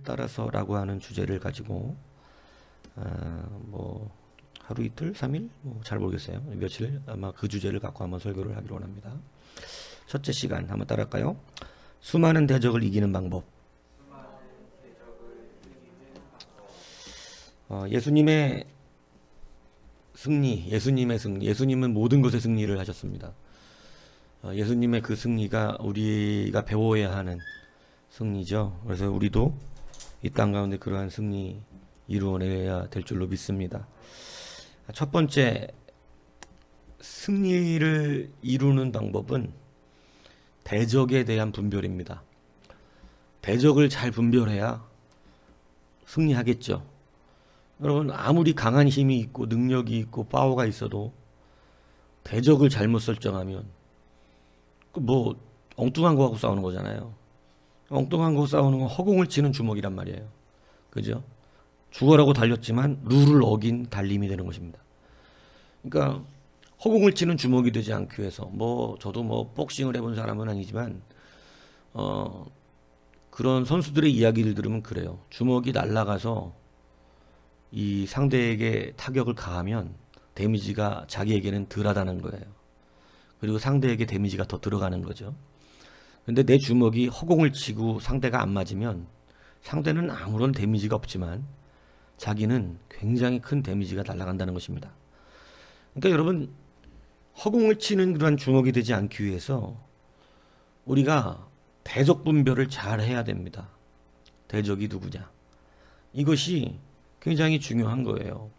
따라서라고 하는 주제를 가지고 뭐 하루 이틀 3일 뭐 잘 모르겠어요. 며칠 아마 그 주제를 갖고 한번 설교를 하기로 합니다. 첫째 시간 한번 따라할까요? 수많은 대적을 이기는 방법. 예수님의 승리, 예수님은 모든 것의 승리를 하셨습니다. 예수님의 그 승리가 우리가 배워야 하는 승리죠. 그래서 우리도 이 땅 가운데 그러한 승리 이루어내야 될 줄로 믿습니다. 첫 번째, 승리를 이루는 방법은 대적에 대한 분별입니다. 대적을 잘 분별해야 승리하겠죠. 여러분, 아무리 강한 힘이 있고 능력이 있고 파워가 있어도 대적을 잘못 설정하면 뭐 엉뚱한 거하고 싸우는 거잖아요. 엉뚱한 거 싸우는 건 허공을 치는 주먹이란 말이에요. 그죠? 죽어라고 달렸지만 룰을 어긴 달림이 되는 것입니다. 그러니까 허공을 치는 주먹이 되지 않기 위해서 저도 복싱을 해본 사람은 아니지만 그런 선수들의 이야기를 들으면 그래요. 주먹이 날아가서 이 상대에게 타격을 가하면 데미지가 자기에게는 덜하다는 거예요. 그리고 상대에게 데미지가 더 들어가는 거죠. 근데 내 주먹이 허공을 치고 상대가 안 맞으면 상대는 아무런 데미지가 없지만 자기는 굉장히 큰 데미지가 날아간다는 것입니다. 그러니까 여러분, 허공을 치는 그러한 주먹이 되지 않기 위해서 우리가 대적 분별을 잘 해야 됩니다. 대적이 누구냐. 이것이 굉장히 중요한 거예요.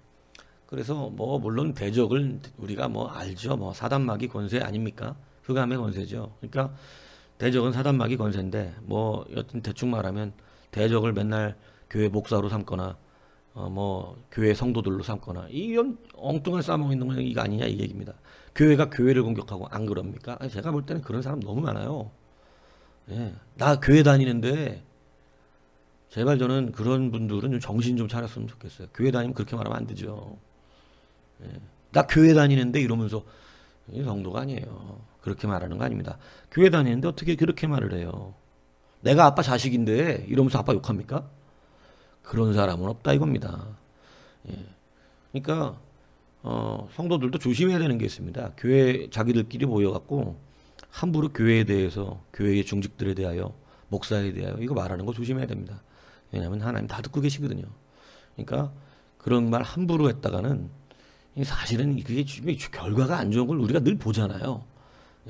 그래서 물론 대적을 우리가 알죠. 사단마귀 권세 아닙니까? 흑암의 권세죠. 그러니까 대적은 사단마귀 권세인데 여튼 대충 말하면 대적을 맨날 교회 목사로 삼거나 교회 성도들로 삼거나 이런 엉뚱한 싸움하고 있는 건 이거 아니냐 이 얘기입니다. 교회가 교회를 공격하고 안 그럽니까? 제가 볼 때는 그런 사람 너무 많아요. 예, 나 교회 다니는데 제발 저는 그런 분들은 좀 정신 좀 차렸으면 좋겠어요. 교회 다니면 그렇게 말하면 안 되죠. 예, 나 교회 다니는데 이러면서 이 성도가 아니에요. 그렇게 말하는 거 아닙니다. 교회 다니는데 어떻게 그렇게 말을 해요? 내가 아빠 자식인데 이러면서 아빠 욕합니까? 그런 사람은 없다 이겁니다. 예. 그러니까 성도들도 조심해야 되는 게 있습니다. 교회 자기들끼리 모여갖고 함부로 교회에 대해서, 교회의 중직들에 대하여, 목사에 대하여 이거 말하는 거 조심해야 됩니다. 왜냐하면 하나님 다 듣고 계시거든요. 그러니까 그런 말 함부로 했다가는 사실은 그게 결과가 안 좋은 걸 우리가 늘 보잖아요.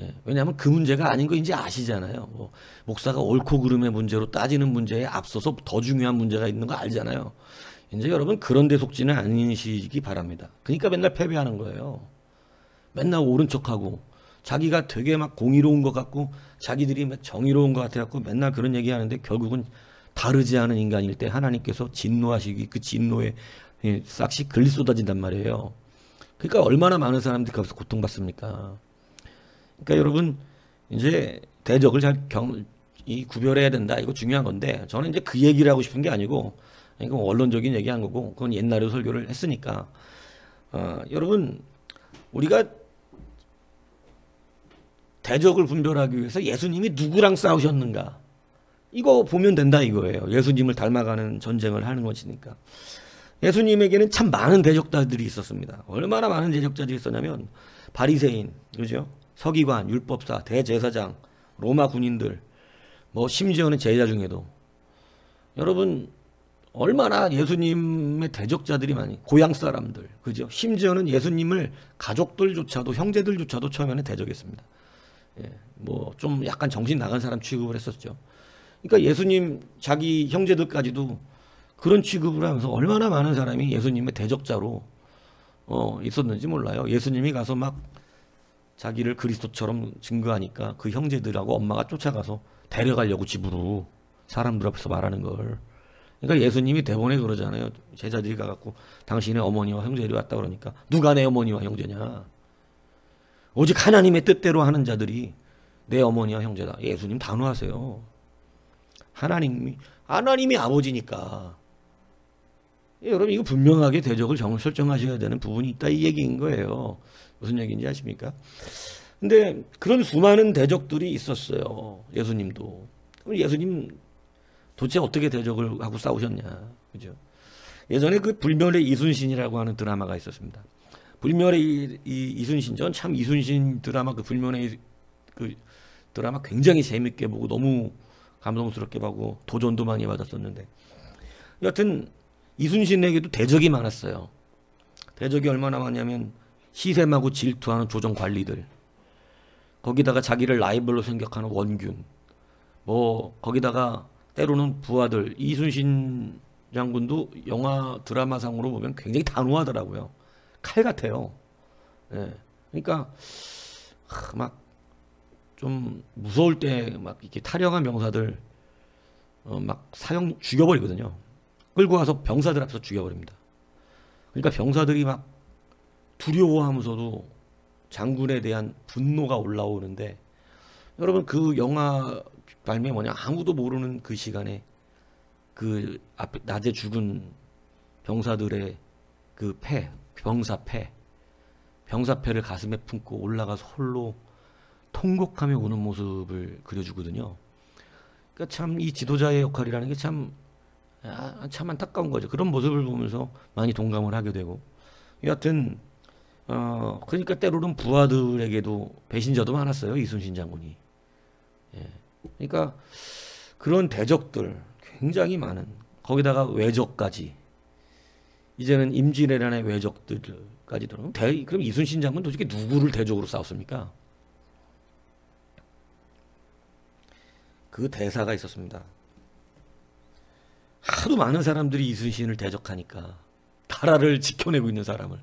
예, 왜냐하면 그 문제가 아닌 거 이제 아시잖아요. 목사가 옳고 그름의 문제로 따지는 문제에 앞서서 더 중요한 문제가 있는 거 알잖아요. 이제 여러분 그런 데 속지는 않으시기 바랍니다. 그러니까 맨날 패배하는 거예요. 맨날 옳은 척하고 자기가 되게 막 공의로운 것 같고 자기들이 막 정의로운 것 같아갖고 맨날 그런 얘기하는데 결국은 다르지 않은 인간일 때 하나님께서 진노하시기 그 진노에 싹씩 글리 쏟아진단 말이에요. 그러니까 얼마나 많은 사람들이 거기서 고통받습니까? 그러니까 여러분 이제 대적을 잘 구별해야 된다. 이거 중요한 건데 저는 이제 그 얘기를 하고 싶은 게 아니고 이거 원론적인 얘기한 거고 그건 옛날에 설교를 했으니까 여러분 우리가 대적을 분별하기 위해서 예수님이 누구랑 싸우셨는가 이거 보면 된다 이거예요. 예수님을 닮아가는 전쟁을 하는 것이니까. 예수님에게는 참 많은 대적자들이 있었습니다. 얼마나 많은 대적자들이 있었냐면 바리새인, 그죠? 서기관, 율법사, 대제사장, 로마 군인들, 심지어는 제자 중에도 여러분 얼마나 예수님의 대적자들이 많이 고향 사람들, 그죠? 심지어는 예수님을 가족들조차도 형제들조차도 처음에는 대적했습니다. 예, 좀 약간 정신 나간 사람 취급을 했었죠. 그러니까 예수님 자기 형제들까지도 그런 취급을 하면서 얼마나 많은 사람이 예수님의 대적자로 있었는지 몰라요. 예수님이 가서 막 자기를 그리스도처럼 증거하니까 그 형제들하고 엄마가 쫓아가서 데려가려고 집으로 사람들 앞에서 말하는 걸. 그러니까 예수님이 대본에 그러잖아요. 제자들이 가갖고 당신의 어머니와 형제들이 왔다 그러니까 누가 내 어머니와 형제냐. 오직 하나님의 뜻대로 하는 자들이 내 어머니와 형제다. 예수님 단호하세요. 하나님이 아버지니까. 여러분 이거 분명하게 대적을 설정하셔야 되는 부분이 있다 이 얘기인 거예요. 무슨 얘기인지 아십니까? 근데 그런 수많은 대적들이 있었어요. 예수님도. 그럼 예수님 도대체 어떻게 대적을 하고 싸우셨냐. 그죠? 예전에 그 불멸의 이순신이라고 하는 드라마가 있었습니다. 불멸의 이순신, 전 참 이순신 드라마 그 불멸의 그 드라마 굉장히 재밌게 보고 너무 감동스럽게 보고 도전도 많이 받았었는데 여하튼 이순신에게도 대적이 많았어요. 대적이 얼마나 많냐면 시샘하고 질투하는 조정 관리들, 거기다가 자기를 라이벌로 생각하는 원균, 뭐 거기다가 때로는 부하들. 이순신 장군도 영화 드라마상으로 보면 굉장히 단호하더라고요. 칼 같아요. 예. 그러니까 막 좀 무서울 때 막 이렇게 타령한 병사들 막 죽여버리거든요. 끌고 와서 병사들 앞에서 죽여버립니다. 그러니까 병사들이 막 두려워하면서도 장군에 대한 분노가 올라오는데, 여러분 그 영화 발매 뭐냐, 아무도 모르는 그 시간에 그 앞에 낮에 죽은 병사들의 그 병사패를 가슴에 품고 올라가서 홀로 통곡하며 우는 모습을 그려주거든요. 그러니까 참 이 지도자의 역할이라는 게 참 안타까운 거죠. 그런 모습을 보면서 많이 동감을 하게 되고, 여하튼 그러니까 때로는 부하들에게도 배신자도 많았어요. 이순신 장군이. 예. 그러니까 그런 대적들 굉장히 많은, 거기다가 외적까지, 이제는 임진왜란의 외적들까지 들어오면 그럼 이순신 장군 도대체 누구를 대적으로 싸웠습니까? 그 대사가 있었습니다. 하도 많은 사람들이 이순신을 대적하니까, 나라를 지켜내고 있는 사람을.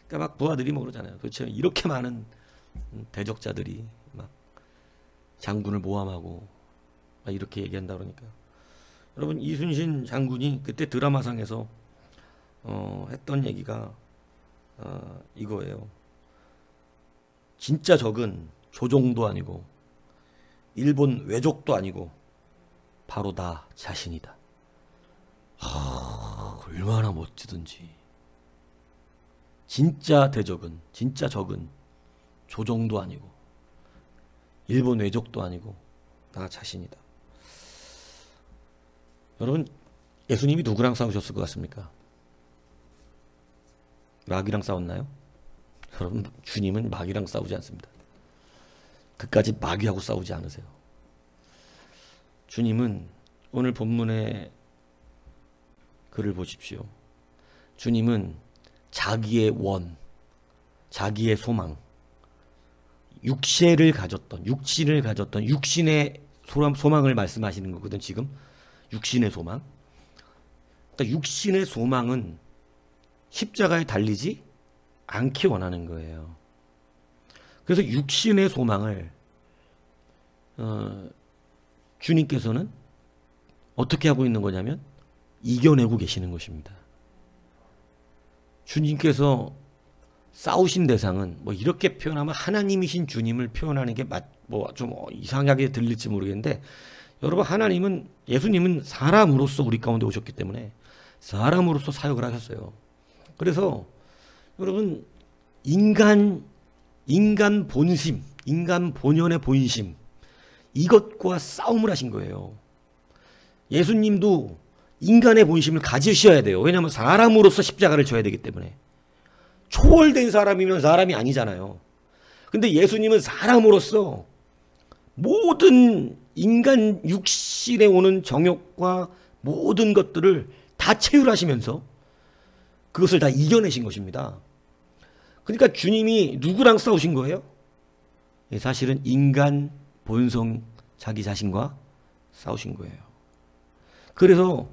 그러니까 막 부하들이 뭐 그러잖아요. 그렇죠. 이렇게 많은 대적자들이 막 장군을 모함하고 막 이렇게 얘기한다 그러니까. 여러분 이순신 장군이 그때 드라마상에서 했던 얘기가 이거예요. 진짜 적은 조종도 아니고 일본 외족도 아니고 바로 나 자신이다. 얼마나 멋지든지. 진짜 적은 조종도 아니고 일본 외족도 아니고 나 자신이다. 여러분 예수님이 누구랑 싸우셨을 것 같습니까? 마귀랑 싸웠나요? 여러분 주님은 마귀랑 싸우지 않습니다. 그까지 마귀하고 싸우지 않으세요. 주님은 오늘 본문의 글을 보십시오. 주님은 자기의 자기의 소망, 육신을 가졌던 육신의 소망을 말씀하시는 거거든. 지금 육신의 소망. 그러니까 육신의 소망은 십자가에 달리지 않기 원하는 거예요. 그래서 육신의 소망을 주님께서는 어떻게 하고 있는 거냐면 이겨내고 계시는 것입니다. 주님께서 싸우신 대상은 뭐 이렇게 표현하면 하나님이신 주님을 표현하는 게 뭐 좀 이상하게 들릴지 모르겠는데, 여러분 예수님은 사람으로서 우리 가운데 오셨기 때문에 사람으로서 사역을 하셨어요. 그래서 여러분 인간 본심, 인간 본연의 본심, 이것과 싸움을 하신 거예요. 예수님도 인간의 본심을 가지셔야 돼요. 왜냐하면 사람으로서 십자가를 져야 되기 때문에. 초월된 사람이면 사람이 아니잖아요. 근데 예수님은 사람으로서 모든 인간 육신에 오는 정욕과 모든 것들을 다 체휼하시면서 그것을 다 이겨내신 것입니다. 그러니까 주님이 누구랑 싸우신 거예요? 사실은 인간 본성 자기 자신과 싸우신 거예요. 그래서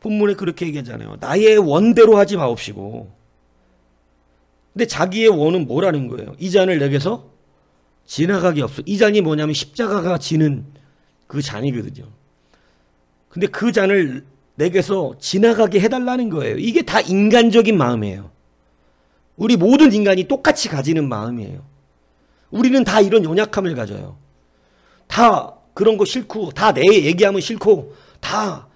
본문에 그렇게 얘기하잖아요. 나의 원대로 하지 마옵시고. 근데 자기의 원은 뭐라는 거예요? 이 잔을 내게서 지나가게 없어. 이 잔이 뭐냐면 십자가가 지는 그 잔이거든요. 근데 그 잔을 내게서 지나가게 해달라는 거예요. 이게 다 인간적인 마음이에요. 우리 모든 인간이 똑같이 가지는 마음이에요. 우리는 다 이런 연약함을 가져요. 다 그런 거 싫고 다 내 얘기하면 싫고 다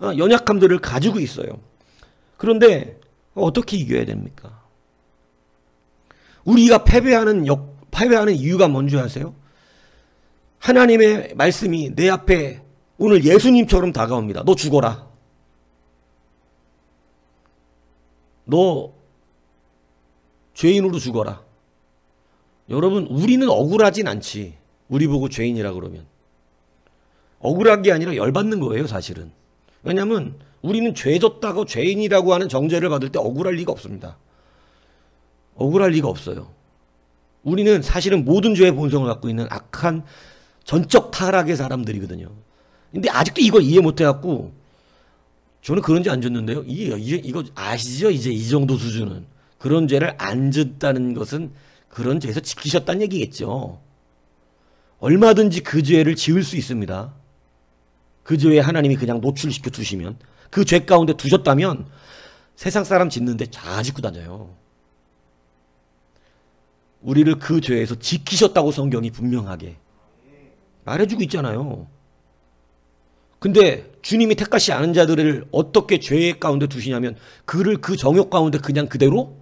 연약함들을 가지고 있어요. 그런데 어떻게 이겨야 됩니까? 우리가 패배하는 이유가 뭔지 아세요? 하나님의 말씀이 내 앞에 오늘 예수님처럼 다가옵니다. 너 죽어라. 너 죄인으로 죽어라. 여러분, 우리는 억울하진 않지. 우리 보고 죄인이라 그러면. 억울한 게 아니라 열받는 거예요, 사실은. 왜냐하면 우리는 죄졌다고 죄인이라고 하는 정죄를 받을 때 억울할 리가 없습니다. 억울할 리가 없어요. 우리는 사실은 모든 죄의 본성을 갖고 있는 악한 전적 타락의 사람들이거든요. 근데 아직도 이걸 이해 못해갖고 저는 그런 죄 안 졌는데요. 이거 아시죠? 이제 이 정도 수준은. 그런 죄를 안 졌다는 것은 그런 죄에서 지키셨다는 얘기겠죠. 얼마든지 그 죄를 지을 수 있습니다. 그 죄에 하나님이 그냥 노출시켜 두시면, 그 죄 가운데 두셨다면 세상 사람 짓는데 다 짓고 다녀요. 우리를 그 죄에서 지키셨다고 성경이 분명하게 말해주고 있잖아요. 근데 주님이 택하시 않은 자들을 어떻게 죄 가운데 두시냐면 그를 그 정욕 가운데 그냥 그대로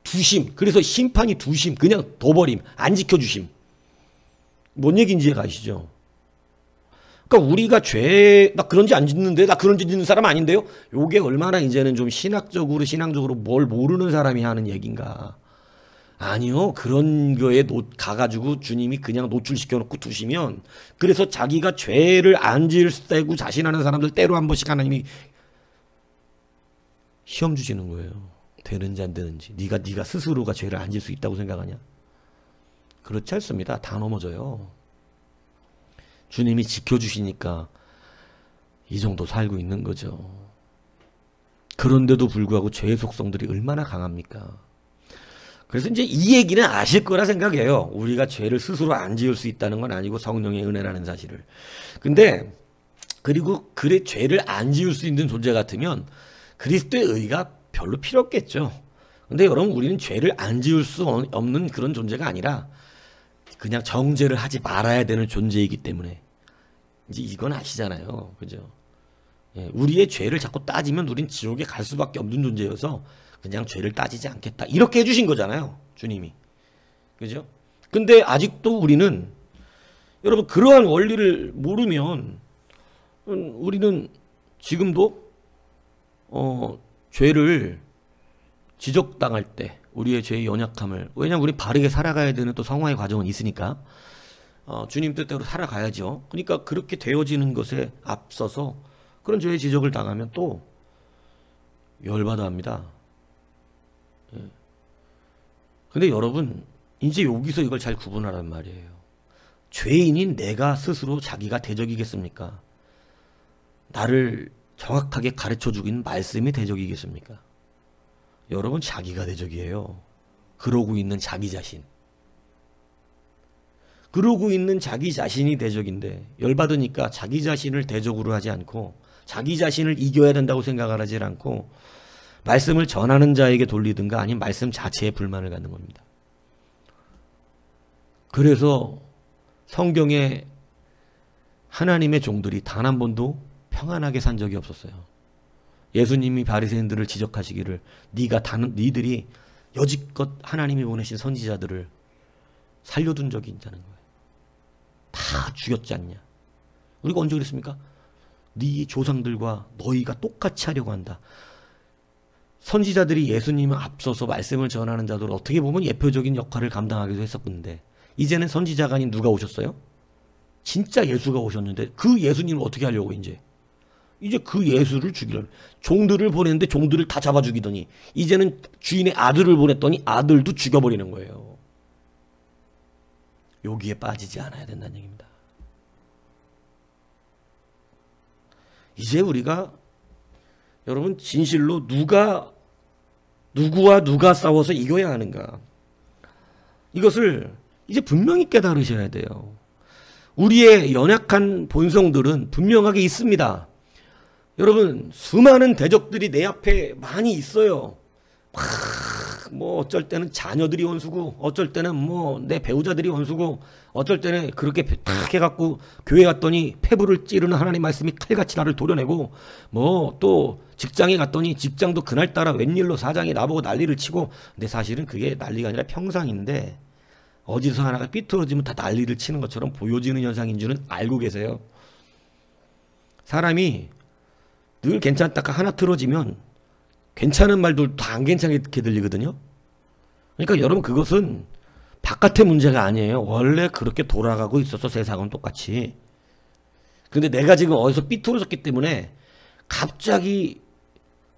두심. 그래서 심판이 두심. 그냥 둬버림. 안 지켜주심. 뭔 얘기인지 가시죠? 그러니까 우리가 나 그런 죄 안 짓는데, 나 그런 죄 짓는 사람 아닌데요? 요게 얼마나 이제는 좀 신앙적으로 뭘 모르는 사람이 하는 얘기인가. 아니요. 그런 거에 가가지고 주님이 그냥 노출시켜놓고 두시면, 그래서 자기가 죄를 안 지으려고 자신하는 사람들 때로 한 번씩 하나님이 시험 주시는 거예요. 되는지 안 되는지. 네가 스스로가 죄를 안 지을 수 있다고 생각하냐? 그렇지 않습니다. 다 넘어져요. 주님이 지켜주시니까 이 정도 살고 있는 거죠. 그런데도 불구하고 죄의 속성들이 얼마나 강합니까? 그래서 이제 이 얘기는 아실 거라 생각해요. 우리가 죄를 스스로 안 지을 수 있다는 건 아니고 성령의 은혜라는 사실을. 근데 그리고 그래 죄를 안 지을 수 있는 존재 같으면 그리스도의 의가 별로 필요 없겠죠. 근데 여러분, 우리는 죄를 안 지을 수 없는 그런 존재가 아니라 그냥 정죄를 하지 말아야 되는 존재이기 때문에 이제 이건 아시잖아요. 그죠? 예, 우리의 죄를 자꾸 따지면 우린 지옥에 갈 수밖에 없는 존재여서 그냥 죄를 따지지 않겠다. 이렇게 해주신 거잖아요. 주님이. 그죠? 근데 아직도 우리는, 여러분, 그러한 원리를 모르면 우리는 지금도 죄를 지적당할 때 우리의 죄의 연약함을, 왜냐하면 우리 바르게 살아가야 되는 또 성화의 과정은 있으니까 주님 뜻대로 살아가야죠. 그러니까 그렇게 되어지는 것에 앞서서 그런 죄의 지적을 당하면 또 열받아 합니다. 예. 근데 여러분, 이제 여기서 이걸 잘 구분하란 말이에요. 죄인인 내가 스스로 자기가 대적이겠습니까? 나를 정확하게 가르쳐주고 있는 말씀이 대적이겠습니까? 여러분, 자기가 대적이에요. 그러고 있는 자기 자신. 그러고 있는 자기 자신이 대적인데 열받으니까 자기 자신을 대적으로 하지 않고 자기 자신을 이겨야 된다고 생각을 하지 않고 말씀을 전하는 자에게 돌리든가 아니면 말씀 자체에 불만을 갖는 겁니다. 그래서 성경에 하나님의 종들이 단 한 번도 평안하게 산 적이 없었어요. 예수님이 바리새인들을 지적하시기를 니들이 여지껏 하나님이 보내신 선지자들을 살려둔 적이 있다는 거예요. 다 죽였지 않냐. 우리가 언제 그랬습니까? 네 조상들과 너희가 똑같이 하려고 한다. 선지자들이 예수님을 앞서서 말씀을 전하는 자들 어떻게 보면 예표적인 역할을 감당하기도 했었는데 이제는 선지자가 아닌 누가 오셨어요? 진짜 예수가 오셨는데 그 예수님을 어떻게 하려고 이제 그 예수를 죽이려고 종들을 보냈는데 종들을 다 잡아 죽이더니 이제는 주인의 아들을 보냈더니 아들도 죽여버리는 거예요. 여기에 빠지지 않아야 된다는 얘기입니다. 이제 우리가 여러분 진실로 누구와 누가 싸워서 이겨야 하는가, 이것을 이제 분명히 깨달으셔야 돼요. 우리의 연약한 본성들은 분명하게 있습니다. 여러분, 수많은 대적들이 내 앞에 많이 있어요. 막 뭐 어쩔 때는 자녀들이 원수고 어쩔 때는 뭐 내 배우자들이 원수고 어쩔 때는 그렇게 탁 해갖고 교회 갔더니 폐부를 찌르는 하나님 말씀이 칼같이 나를 도려내고 뭐 또 직장에 갔더니 직장도 그날따라 웬일로 사장이 나보고 난리를 치고 근데 사실은 그게 난리가 아니라 평상인데 어디서 하나가 삐뚤어지면 다 난리를 치는 것처럼 보여지는 현상인 줄은 알고 계세요. 사람이 늘 괜찮다가 하나 틀어지면 괜찮은 말도 다 안 괜찮게 들리거든요. 그러니까 여러분 그것은 바깥의 문제가 아니에요. 원래 그렇게 돌아가고 있어서 세상은 똑같이. 근데 내가 지금 어디서 삐뚤어졌기 때문에 갑자기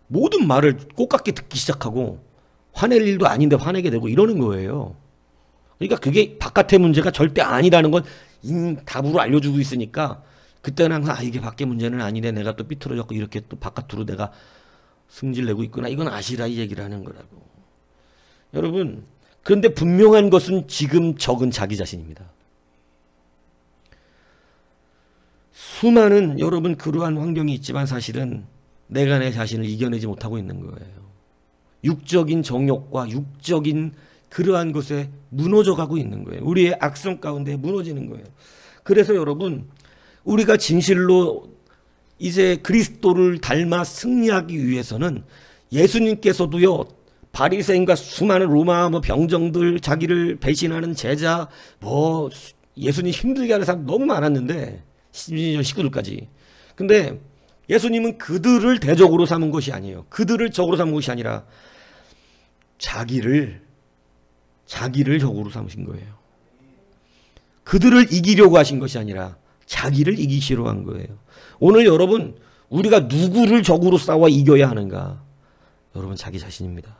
모든 말을 꽃같게 듣기 시작하고 화낼 일도 아닌데 화내게 되고 이러는 거예요. 그러니까 그게 바깥의 문제가 절대 아니라는 건 답으로 알려주고 있으니까 그때는 항상 이게 밖의 문제는 아니네. 내가 또 삐뚤어졌고 이렇게 또 바깥으로 내가 승질내고 있구나. 이건 아시라 이 얘기를 하는 거라고. 여러분 그런데 분명한 것은 지금 적은 자기 자신입니다. 수많은 여러분 그러한 환경이 있지만 사실은 내가 내 자신을 이겨내지 못하고 있는 거예요. 육적인 정욕과 육적인 그러한 것에 무너져 가고 있는 거예요. 우리의 악성 가운데 무너지는 거예요. 그래서 여러분 우리가 진실로 이제 그리스도를 닮아 승리하기 위해서는 예수님께서도요 바리새인과 수많은 로마 병정들 자기를 배신하는 제자 뭐 예수님 힘들게 하는 사람 너무 많았는데 심지어 식구들까지. 근데 예수님은 그들을 대적으로 삼은 것이 아니에요. 그들을 적으로 삼은 것이 아니라 자기를 적으로 삼으신 거예요. 그들을 이기려고 하신 것이 아니라 자기를 이기시려 한 거예요. 오늘 여러분 우리가 누구를 적으로 싸워 이겨야 하는가? 여러분 자기 자신입니다.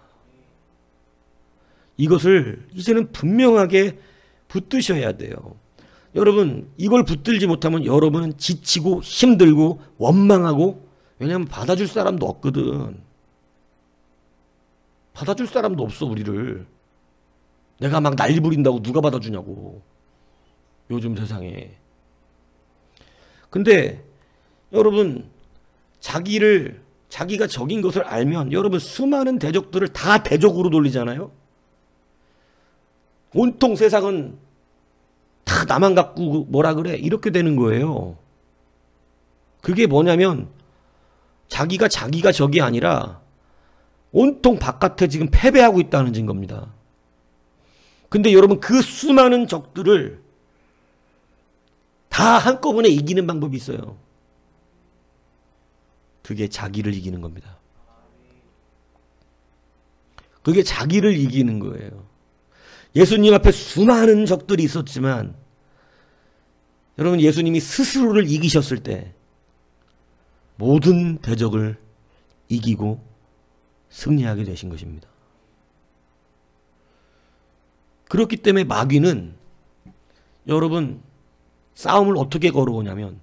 이것을 이제는 분명하게 붙드셔야 돼요. 여러분 이걸 붙들지 못하면 여러분은 지치고 힘들고 원망하고 왜냐하면 받아줄 사람도 없거든. 받아줄 사람도 없어 우리를. 내가 막 난리 부린다고 누가 받아주냐고. 요즘 세상에. 근데 여러분 자기가 적인 것을 알면 여러분 수많은 대적들을 다 대적으로 돌리잖아요. 온통 세상은 다 나만 갖고 뭐라 그래 이렇게 되는 거예요. 그게 뭐냐면 자기가 적이 아니라 온통 바깥에 지금 패배하고 있다는 증거입니다. 근데 여러분 그 수많은 적들을 다 한꺼번에 이기는 방법이 있어요. 그게 자기를 이기는 겁니다. 그게 자기를 이기는 거예요. 예수님 앞에 수많은 적들이 있었지만 여러분 예수님이 스스로를 이기셨을 때 모든 대적을 이기고 승리하게 되신 것입니다. 그렇기 때문에 마귀는 여러분 싸움을 어떻게 걸어오냐면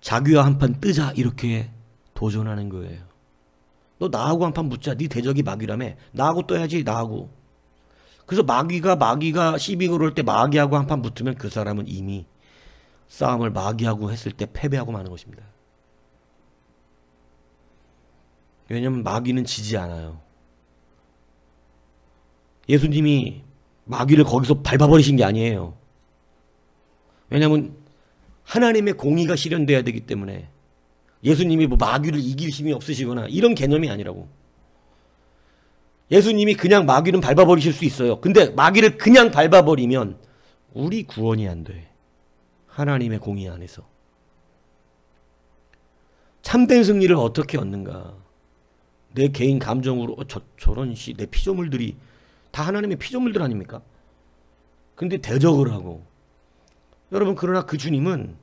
자기와 한판 뜨자 이렇게 도전하는 거예요. 너 나하고 한판 붙자. 네 대적이 마귀라며. 나하고 떠야지 나하고. 그래서 마귀가 시비 걸을 때 마귀하고 한판 붙으면 그 사람은 이미 싸움을 마귀하고 했을 때 패배하고 마는 것입니다. 왜냐하면 마귀는 지지 않아요. 예수님이 마귀를 거기서 밟아버리신 게 아니에요. 왜냐하면 하나님의 공의가 실현돼야 되기 때문에 예수님이 뭐 마귀를 이길 힘이 없으시거나 이런 개념이 아니라고. 예수님이 그냥 마귀는 밟아버리실 수 있어요. 근데 마귀를 그냥 밟아버리면 우리 구원이 안 돼. 하나님의 공의 안에서. 참된 승리를 어떻게 얻는가? 내 개인 감정으로 저런 내 피조물들이 다 하나님의 피조물들 아닙니까? 근데 대적을 하고. 여러분 그러나 그 주님은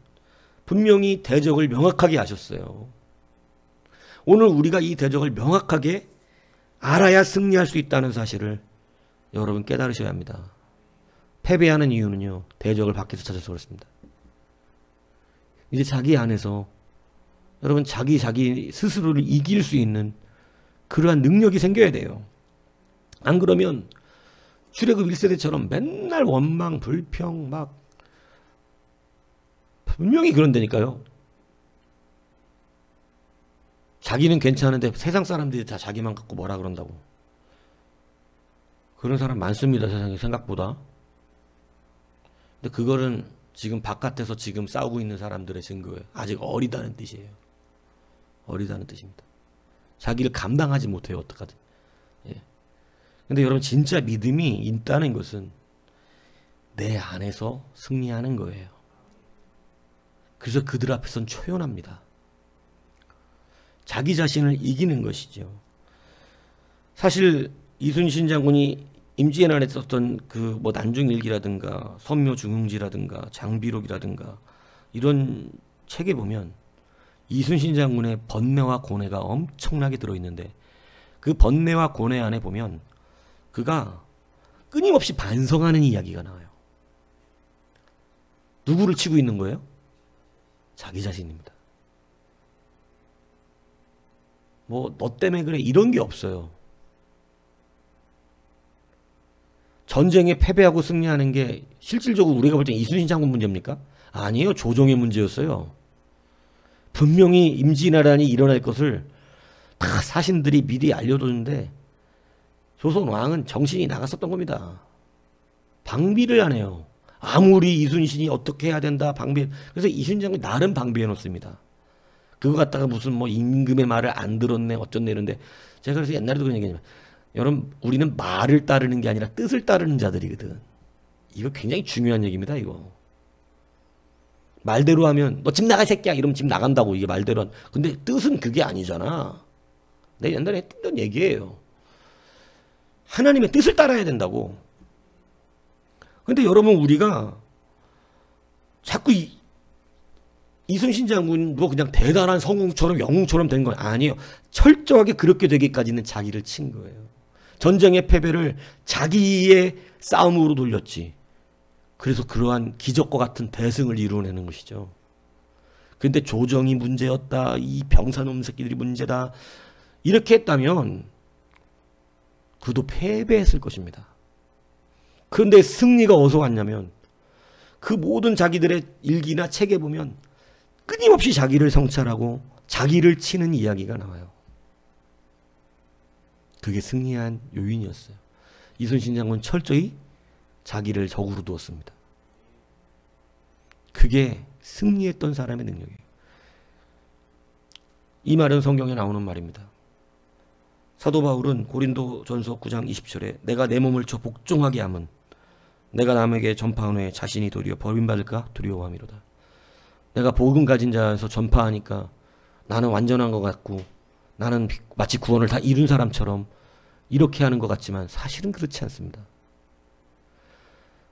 분명히 대적을 명확하게 하셨어요. 오늘 우리가 이 대적을 명확하게 알아야 승리할 수 있다는 사실을 여러분 깨달으셔야 합니다. 패배하는 이유는요. 대적을 밖에서 찾아서 그렇습니다. 이제 자기 안에서 여러분 자기 스스로를 이길 수 있는 그러한 능력이 생겨야 돼요. 안 그러면 출애굽 1세대처럼 맨날 원망, 불평 막 분명히 그런다니까요. 자기는 괜찮은데 세상 사람들이 다 자기만 갖고 뭐라 그런다고. 그런 사람 많습니다. 세상에 생각보다. 근데 그거는 지금 바깥에서 지금 싸우고 있는 사람들의 증거예요. 아직 어리다는 뜻이에요. 어리다는 뜻입니다. 자기를 감당하지 못해요. 어떡하든. 예. 근데 여러분 진짜 믿음이 있다는 것은 내 안에서 승리하는 거예요. 그래서 그들 앞에선 초연합니다. 자기 자신을 이기는 것이죠. 사실 이순신 장군이 임진왜란에 썼던 그 뭐 난중일기라든가 선묘중흥지라든가 장비록이라든가 이런 책에 보면 이순신 장군의 번뇌와 고뇌가 엄청나게 들어있는데 그 번뇌와 고뇌 안에 보면 그가 끊임없이 반성하는 이야기가 나와요. 누구를 치고 있는 거예요? 자기 자신입니다. 뭐 너 때문에 그래 이런 게 없어요. 전쟁에 패배하고 승리하는 게 실질적으로 우리가 볼 때 이순신 장군 문제입니까? 아니에요. 조정의 문제였어요. 분명히 임진왜란이 일어날 것을 다 사신들이 미리 알려줬는데 조선 왕은 정신이 나갔었던 겁니다. 방비를 안 해요. 아무리 이순신이 어떻게 해야 된다 방비. 그래서 이순신 장군이 나름 방비해 놓습니다. 그거 갖다가 무슨 뭐 임금의 말을 안 들었네 어쩐네 이런데 제가 그래서 옛날에도 그런 얘기했지만 여러분 우리는 말을 따르는 게 아니라 뜻을 따르는 자들이거든. 이거 굉장히 중요한 얘기입니다. 이거 말대로 하면 너 집 나가 이 새끼야 이러면 집 나간다고 이게 말대로 한. 근데 뜻은 그게 아니잖아. 내가 옛날에 했던 얘기예요. 하나님의 뜻을 따라야 된다고. 근데 여러분 우리가 자꾸 이순신 장군 뭐 그냥 대단한 성웅처럼 영웅처럼 된 건 아니에요. 철저하게 그렇게 되기까지는 자기를 친 거예요. 전쟁의 패배를 자기의 싸움으로 돌렸지. 그래서 그러한 기적과 같은 대승을 이루어내는 것이죠. 그런데 조정이 문제였다. 이 병사놈 새끼들이 문제다. 이렇게 했다면 그도 패배했을 것입니다. 그런데 승리가 어디서 왔냐면 그 모든 자기들의 일기나 책에 보면 끊임없이 자기를 성찰하고 자기를 치는 이야기가 나와요. 그게 승리한 요인이었어요. 이순신 장군은 철저히 자기를 적으로 두었습니다. 그게 승리했던 사람의 능력이에요. 이 말은 성경에 나오는 말입니다. 사도 바울은 고린도전서 9장 20절에 내가 내 몸을 저 복종하게 함은 내가 남에게 전파한 후에 자신이 도리어 버림받을까 두려워함이로다. 내가 복음 가진 자에서 전파하니까 나는 완전한 것 같고 나는 마치 구원을 다 이룬 사람처럼 이렇게 하는 것 같지만 사실은 그렇지 않습니다.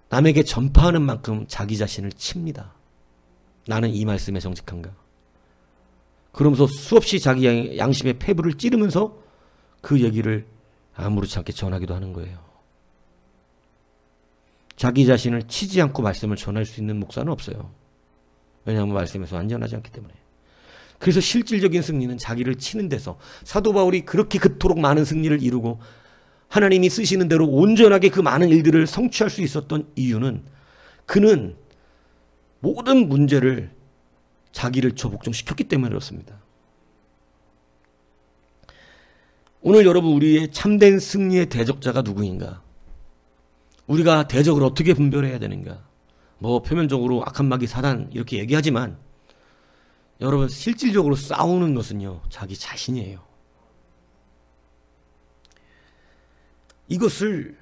남에게 전파하는 만큼 자기 자신을 칩니다. 나는 이 말씀에 정직한가? 그러면서 수없이 자기 양심의 폐부를 찌르면서 그 얘기를 아무렇지 않게 전하기도 하는 거예요. 자기 자신을 치지 않고 말씀을 전할 수 있는 목사는 없어요. 왜냐하면 말씀에서 완전하지 않기 때문에. 그래서 실질적인 승리는 자기를 치는 데서 사도 바울이 그렇게 그토록 많은 승리를 이루고 하나님이 쓰시는 대로 온전하게 그 많은 일들을 성취할 수 있었던 이유는 그는 모든 문제를 자기를 저복종시켰기 때문에 그렇습니다. 오늘 여러분 우리의 참된 승리의 대적자가 누구인가? 우리가 대적을 어떻게 분별해야 되는가? 뭐 표면적으로 악한 마귀 사단 이렇게 얘기하지만 여러분 실질적으로 싸우는 것은요 자기 자신이에요. 이것을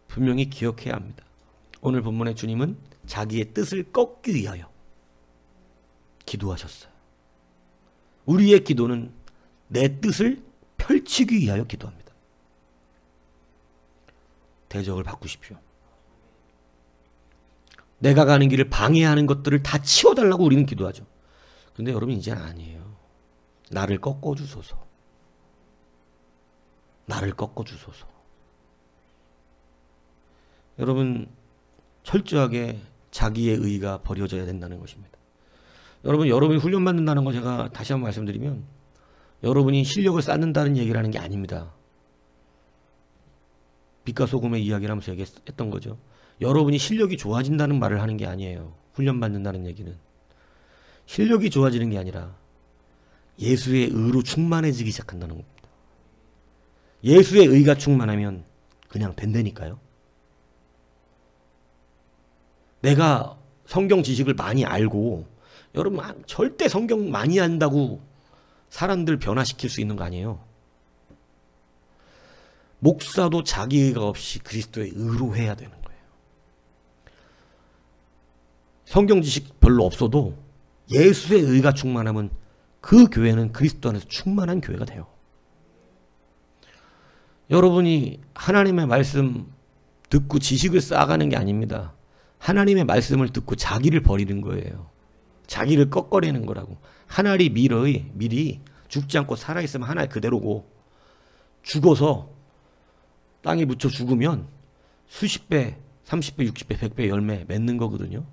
분명히 기억해야 합니다. 오늘 본문의 주님은 자기의 뜻을 꺾기 위하여 기도하셨어요. 우리의 기도는 내 뜻을 펼치기 위하여 기도합니다. 대적을 바꾸십시오. 내가 가는 길을 방해하는 것들을 다 치워달라고 우리는 기도하죠. 근데 여러분 이제는 아니에요. 나를 꺾어주소서. 나를 꺾어주소서. 여러분 철저하게 자기의 의가 버려져야 된다는 것입니다. 여러분 여러분이 훈련받는다는 거 제가 다시 한번 말씀드리면 여러분이 실력을 쌓는다는 얘기를 하는 게 아닙니다. 빛과 소금의 이야기를 하면서 얘기했던 거죠. 여러분이 실력이 좋아진다는 말을 하는 게 아니에요. 훈련받는다는 얘기는. 실력이 좋아지는 게 아니라 예수의 의로 충만해지기 시작한다는 겁니다. 예수의 의가 충만하면 그냥 된다니까요. 내가 성경 지식을 많이 알고, 여러분 절대 성경 많이 안다고 사람들 변화시킬 수 있는 거 아니에요. 목사도 자기 의가 없이 그리스도의 의로 해야 되는 거예요. 성경 지식 별로 없어도 예수의 의가 충만하면 그 교회는 그리스도 안에서 충만한 교회가 돼요. 여러분이 하나님의 말씀 듣고 지식을 쌓아가는 게 아닙니다. 하나님의 말씀을 듣고 자기를 버리는 거예요. 자기를 꺾어내는 거라고. 하나리 밀이 죽지 않고 살아있으면 하나의 그대로고, 죽어서 땅에 묻혀 죽으면 수십 배, 30배, 60배, 100배 열매 맺는 거거든요.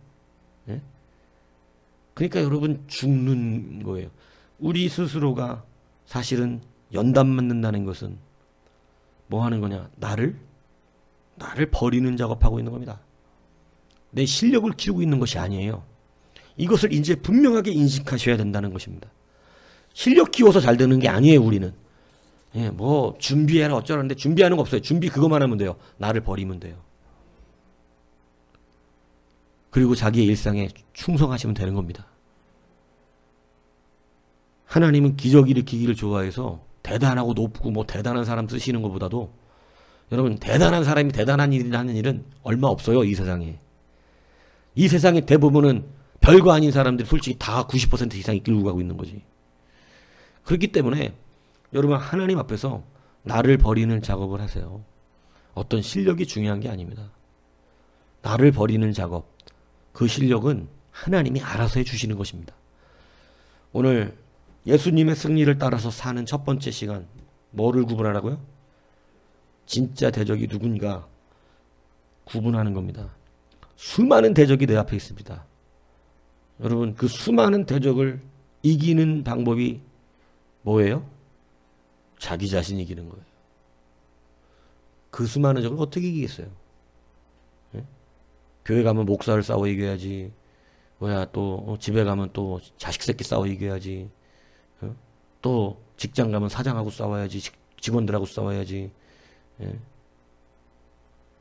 예? 그러니까 여러분 죽는 거예요. 우리 스스로가 사실은 연단 맞는다는 것은 뭐 하는 거냐? 나를 버리는 작업하고 있는 겁니다. 내 실력을 키우고 있는 것이 아니에요. 이것을 이제 분명하게 인식하셔야 된다는 것입니다. 실력 키워서 잘 되는 게 아니에요, 우리는. 예, 뭐 준비해라 어쩌라는데 준비하는 거 없어요. 준비 그것만 하면 돼요. 나를 버리면 돼요. 그리고 자기의 일상에 충성하시면 되는 겁니다. 하나님은 기적 일으키기를 좋아해서 대단하고 높고 뭐 대단한 사람 쓰시는 것보다도, 여러분 대단한 사람이 대단한 일을 하는 일은 얼마 없어요, 이 세상에. 이 세상의 대부분은 별거 아닌 사람들이 솔직히 다 90% 이상 이끌고 가고 있는 거지. 그렇기 때문에 여러분 하나님 앞에서 나를 버리는 작업을 하세요. 어떤 실력이 중요한 게 아닙니다. 나를 버리는 작업, 그 실력은 하나님이 알아서 해주시는 것입니다. 오늘 예수님의 승리를 따라서 사는 첫 번째 시간, 뭐를 구분하라고요? 진짜 대적이 누군가 구분하는 겁니다. 수많은 대적이 내 앞에 있습니다. 여러분 그 수많은 대적을 이기는 방법이 뭐예요? 자기 자신 이기는 거예요. 그 수많은 적을 어떻게 이기겠어요? 예? 교회 가면 목사를 싸워 이겨야지. 뭐야 또 집에 가면 또 자식 새끼 싸워 이겨야지. 또 직장 가면 사장하고 싸워야지. 직원들하고 싸워야지. 예?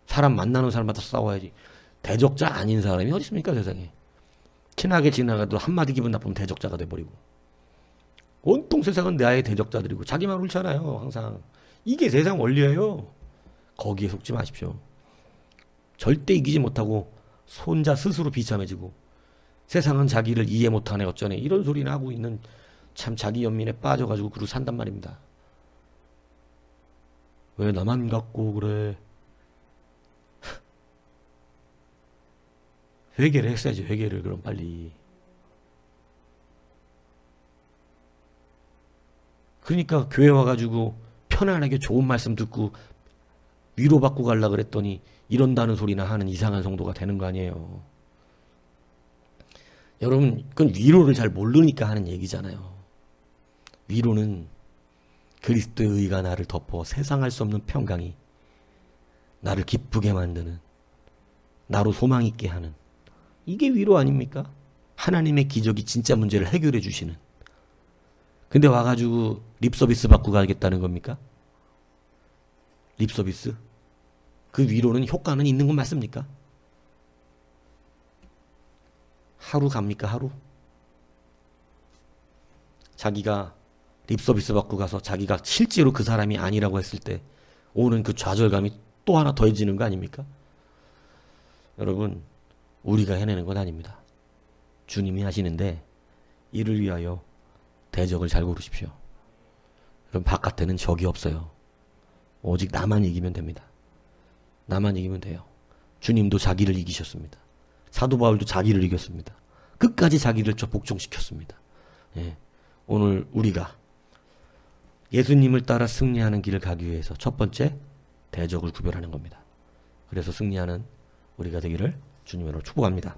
사람 만나는 사람마다 싸워야지. 대적자 아닌 사람이 어디 있습니까, 세상에. 친하게 지나가도 한마디 기분 나쁘면 대적자가 돼버리고. 온통 세상은 나의 대적자들이고 자기만 옳잖아요, 항상. 이게 세상 원리예요. 거기에 속지 마십시오. 절대 이기지 못하고 손자 스스로 비참해지고, 세상은 자기를 이해 못하네 어쩌네 이런 소리나 하고 있는, 참 자기 연민에 빠져가지고 그러고 산단 말입니다. 왜 나만 갖고 그래? 회개를 했어야지, 회개를. 그럼 빨리. 그러니까 교회 와가지고 편안하게 좋은 말씀 듣고 위로받고 가려고 그랬더니 이런다는 소리나 하는 이상한 성도가 되는 거 아니에요. 여러분 그건 위로를 잘 모르니까 하는 얘기잖아요. 위로는 그리스도의 의가 나를 덮어 세상할 수 없는 평강이 나를 기쁘게 만드는, 나로 소망 있게 하는, 이게 위로 아닙니까? 하나님의 기적이 진짜 문제를 해결해 주시는. 근데 와가지고 립서비스 받고 가겠다는 겁니까? 립서비스? 그 위로는 효과는 있는 건 맞습니까? 하루 갑니까, 하루? 자기가 립서비스 받고 가서 자기가 실제로 그 사람이 아니라고 했을 때 오는 그 좌절감이 또 하나 더해지는 거 아닙니까? 여러분, 우리가 해내는 건 아닙니다. 주님이 하시는데 이를 위하여 대적을 잘 고르십시오. 그럼 바깥에는 적이 없어요. 오직 나만 이기면 됩니다. 나만 이기면 돼요. 주님도 자기를 이기셨습니다. 사도 바울도 자기를 이겼습니다. 끝까지 자기를 복종시켰습니다. 예. 오늘 우리가 예수님을 따라 승리하는 길을 가기 위해서 첫 번째, 대적을 구별하는 겁니다. 그래서 승리하는 우리가 되기를 주님으로 축복합니다.